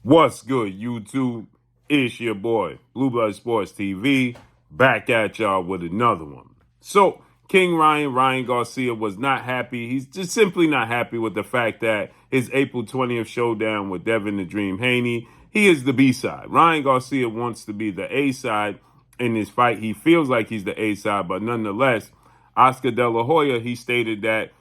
What's good, YouTube? It's your boy, Blue Blood Sports TV, back at y'all with another one. So, King Ryan Garcia was not happy. He's just simply not happy with the fact that his April 20th showdown with Devin the Dream Haney, he is the B side. Ryan Garcia wants to be the A side in this fight. He feels like he's the A side, but nonetheless, Oscar De La Hoya, he stated that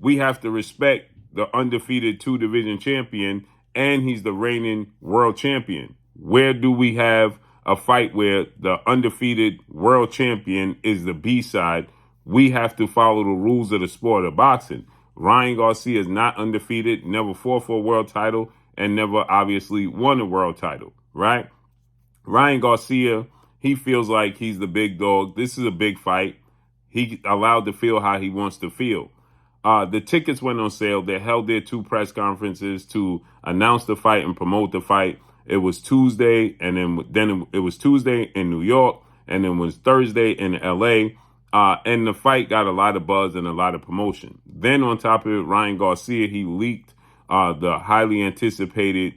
we have to respect the undefeated two-division champion, and he's the reigning world champion. Where do we have a fight where the undefeated world champion is the B side? We have to follow the rules of the sport of boxing. Ryan Garcia is not undefeated, never fought for a world title, and never obviously won a world title, right? Ryan Garcia, he feels like he's the big dog. This is a big fight. He allowed to feel how he wants to feel. The tickets went on sale. They held their two press conferences to announce the fight and promote the fight. It was Tuesday, and then it was Tuesday in New York, and then it was Thursday in LA. And the fight got a lot of buzz and a lot of promotion. Then on top of it, Ryan Garcia, he leaked the highly anticipated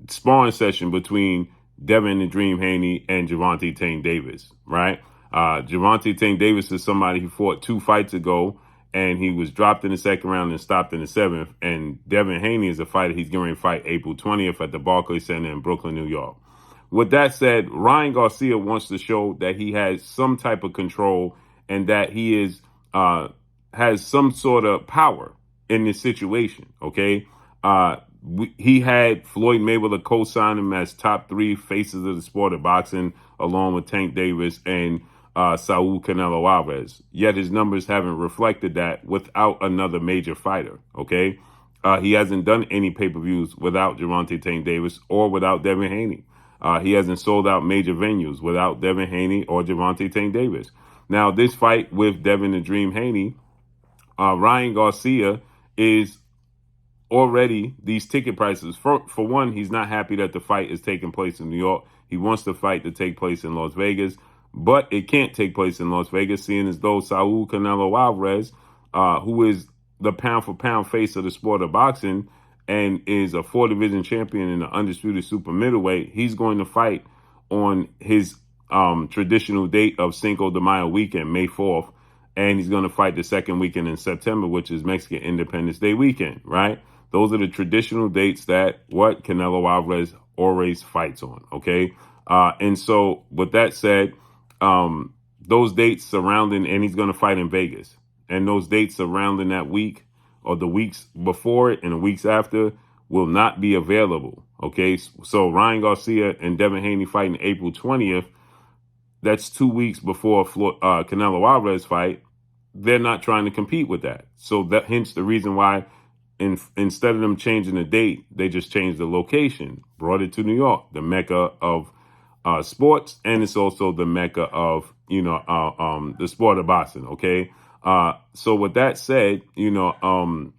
sparring session between Devin the Dream Haney and Gervonta Tank Davis, right? Gervonta Tank Davis is somebody who fought 2 fights ago, and he was dropped in the second round and stopped in the 7th. And Devin Haney is a fighter he's going to fight April 20th at the Barclays Center in Brooklyn, New York. With that said, Ryan Garcia wants to show that he has some type of control and that he is has some sort of power in this situation, okay? He had Floyd Mayweather co-sign him as top 3 faces of the sport of boxing, along with Tank Davis and Saul Canelo Alvarez. Yet his numbers haven't reflected that without another major fighter, okay? He hasn't done any pay-per-views without Gervonta Tank Davis or without Devin Haney. He hasn't sold out major venues without Devin Haney or Gervonta Tank Davis. Now, this fight with Devin the Dream Haney, Ryan Garcia is already these ticket prices. For one, he's not happy that the fight is taking place in New York. He wants the fight to take place in Las Vegas, but it can't take place in Las Vegas, seeing as though Saul Canelo Alvarez, who is the pound-for-pound face of the sport of boxing and is a 4-division champion in the undisputed super middleweight, he's going to fight on his traditional date of Cinco de Mayo weekend, May 4th, and he's going to fight the second weekend in September, which is Mexican Independence Day weekend, right? Those are the traditional dates that Canelo Alvarez always fights on, okay? And so with that said, those dates surrounding, and he's going to fight in Vegas, and those dates surrounding that week or the weeks before it and the weeks after will not be available, okay? So Ryan Garcia and Devin Haney fighting April 20th. That's 2 weeks before Canelo Alvarez fight. They're not trying to compete with that. So that hence the reason why instead of them changing the date, they just changed the location, brought it to New York, the mecca of sports, and it's also the mecca of, the sport of boxing, okay? So with that said, and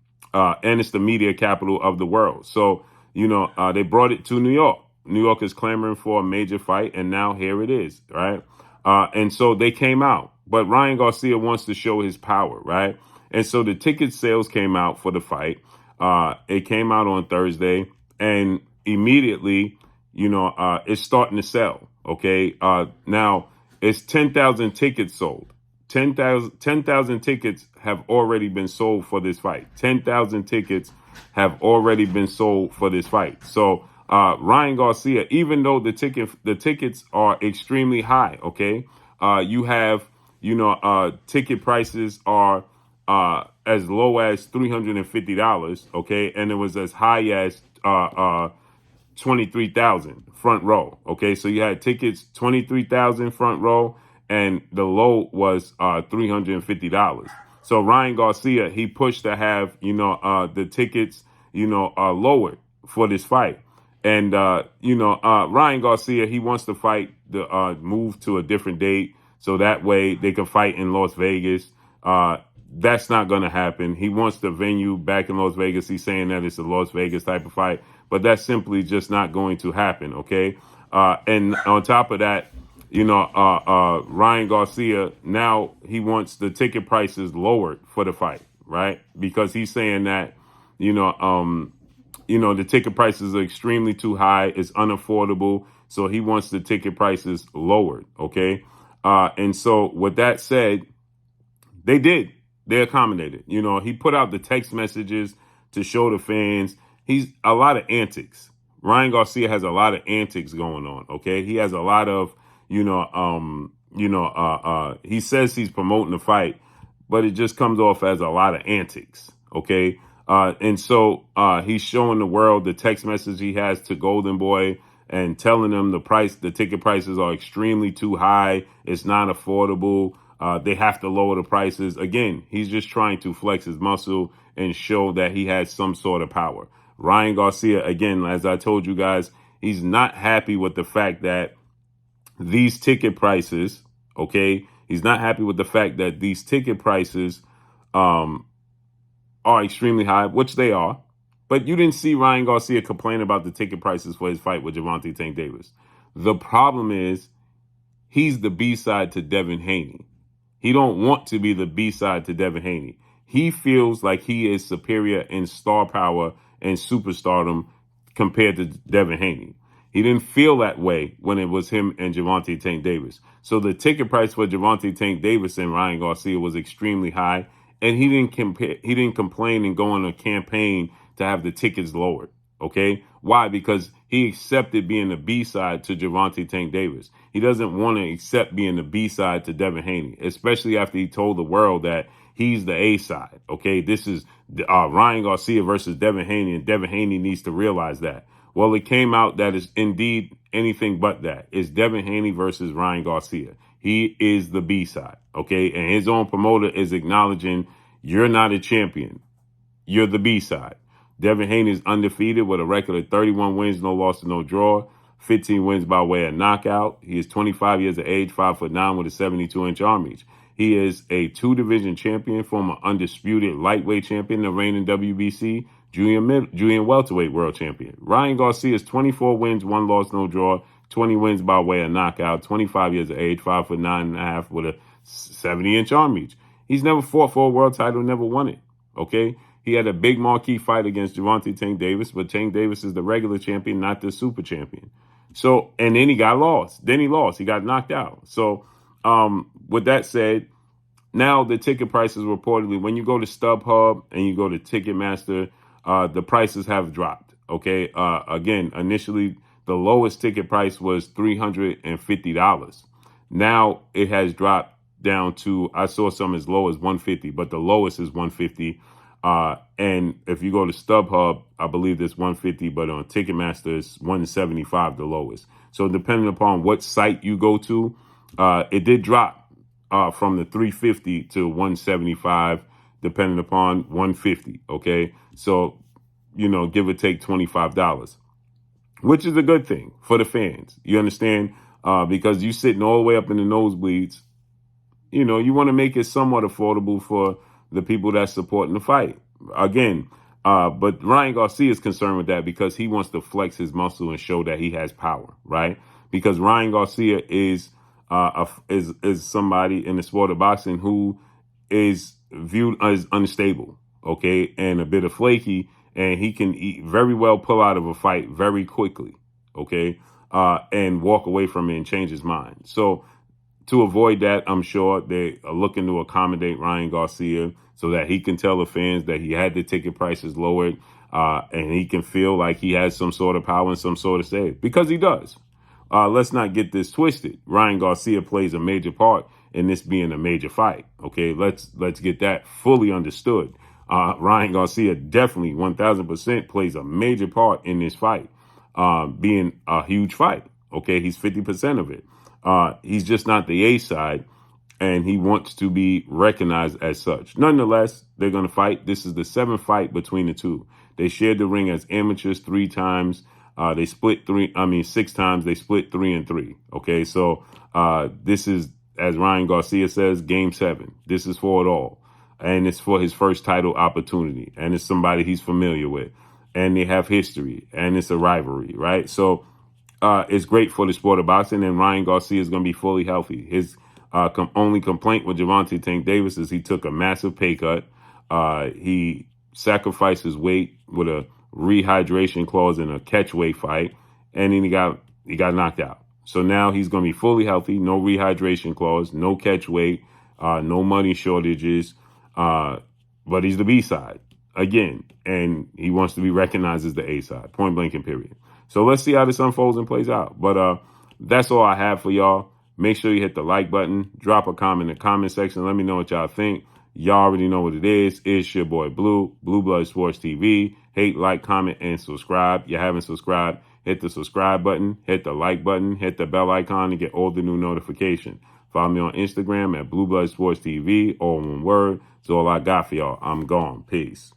it's the media capital of the world. So, they brought it to New York. New York is clamoring for a major fight, and now here it is, right? And so they came out. But Ryan Garcia wants to show his power, right? And so the ticket sales came out for the fight. It came out on Thursday, and immediately, it's starting to sell, okay? Now, it's 10,000 tickets sold. 10,000 tickets have already been sold for this fight. 10,000 tickets have already been sold for this fight. So Ryan Garcia, even though the tickets are extremely high, okay, you have ticket prices are as low as $350, okay, and it was as high as 23,000 front row, okay. So you had tickets 23,000 front row, and the low was $350. So Ryan Garcia, he pushed to have the tickets lowered for this fight. And, Ryan Garcia, he wants to fight move to a different date so that way they can fight in Las Vegas. That's not going to happen. He wants the venue back in Las Vegas. He's saying that it's a Las Vegas type of fight, but that's simply just not going to happen, okay? And on top of that, Ryan Garcia, now he wants the ticket prices lowered for the fight, right? Because he's saying that, the ticket prices are extremely too high. It's unaffordable. So he wants the ticket prices lowered. Okay. And so with that said, they did. They accommodated. He put out the text messages to show the fans. He's a lot of antics. Ryan Garcia has a lot of antics going on. Okay. He has a lot of, he says he's promoting the fight, but it just comes off as a lot of antics. Okay. And so he's showing the world the text message he has to Golden Boy and telling them the ticket prices are extremely too high. It's not affordable. They have to lower the prices. Again, he's just trying to flex his muscle and show that he has some sort of power. Ryan Garcia, again, as I told you guys, he's not happy with the fact that these ticket prices, okay, he's not happy with the fact that these ticket prices are extremely high, which they are. But you didn't see Ryan Garcia complain about the ticket prices for his fight with Gervonta Tank Davis. The problem is he's the B-side to Devin Haney. He don't want to be the B-side to Devin Haney. He feels like he is superior in star power and superstardom compared to Devin Haney. He didn't feel that way when it was him and Gervonta Tank Davis. So the ticket price for Gervonta Tank Davis and Ryan Garcia was extremely high, and he didn't complain and go on a campaign to have the tickets lowered. Okay, why? Because he accepted being the B-side to Gervonta Tank Davis. He doesn't want to accept being the B-side to Devin Haney, especially after he told the world that he's the A-side. Okay, this is Ryan Garcia versus Devin Haney, and Devin Haney needs to realize that. Well, it came out that it's indeed anything but that. It's Devin Haney versus Ryan Garcia. He is the B-side, okay? And his own promoter is acknowledging you're not a champion. You're the B-side. Devin Haney is undefeated with a record of 31 wins, no loss, no draw, 15 wins by way of knockout. He is 25 years of age, 5'9" with a 72-inch arm reach. He is a 2-division champion, former undisputed lightweight champion, the reigning WBC junior welterweight world champion. Ryan Garcia is 24 wins, 1 loss, no draw, 20 wins by way of knockout, 25 years of age, 5'9.5" with a 70-inch arm reach. He's never fought for a world title, never won it. Okay. He had a big marquee fight against Gervonta Tank Davis, but Tank Davis is the regular champion, not the super champion. So, and then he got lost. Then he lost. He got knocked out. So, with that said, now the ticket prices reportedly, when you go to StubHub and you go to Ticketmaster, the prices have dropped. Okay. Again, initially, the lowest ticket price was $350. Now it has dropped down to, I saw some as low as $150, but the lowest is $150. And if you go to StubHub, I believe it's $150, but on Ticketmaster, it's $175, the lowest. So depending upon what site you go to, it did drop from the $350 to $175, depending upon $150. Okay. So, give or take $25, which is a good thing for the fans. You understand? Because you sitting all the way up in the nosebleeds, you want to make it somewhat affordable for the people that's supporting the fight. Again, but Ryan Garcia is concerned with that because he wants to flex his muscle and show that he has power, right? Because Ryan Garcia is somebody in the sport of boxing who is viewed as unstable, okay, and a bit of flaky, and he can very well pull out of a fight very quickly, okay, and walk away from it and change his mind. So to avoid that, I'm sure they are looking to accommodate Ryan Garcia so that he can tell the fans that he had the ticket prices lowered, and he can feel like he has some sort of power and some sort of say, because he does. Let's not get this twisted. Ryan Garcia plays a major part in this being a major fight. Okay, let's get that fully understood. Ryan Garcia definitely 1,000% plays a major part in this fight, being a huge fight. Okay, he's 50% of it. He's just not the A side, and he wants to be recognized as such. Nonetheless, they're going to fight. This is the 7th fight between the two. They shared the ring as amateurs 3 times. They split 6 times. They split 3 and 3. Okay, so this is, as Ryan Garcia says, Game 7. This is for it all, and it's for his first title opportunity, and it's somebody he's familiar with, and they have history, and it's a rivalry, right? So it's great for the sport of boxing, and Ryan Garcia is going to be fully healthy. His only complaint with Gervonta Tank Davis is he took a massive pay cut. He sacrificed his weight with a rehydration clause in a catchweight fight, and then he got knocked out. So now he's going to be fully healthy, no rehydration clause, no catchweight, no money shortages, but he's the B side again, and he wants to be recognized as the A side, point blank and period. So let's see how this unfolds and plays out. But that's all I have for y'all. Make sure you hit the like button, drop a comment in the comment section. Let me know what y'all think. Y'all already know what it is. It's your boy Blue Blood Sports TV. Hate, like, comment, and subscribe. You haven't subscribed, hit the subscribe button, hit the like button, hit the bell icon to get all the new notifications. Follow me on Instagram at Blue Blood Sports TV, all one word. That's all I got for y'all. I'm gone. Peace.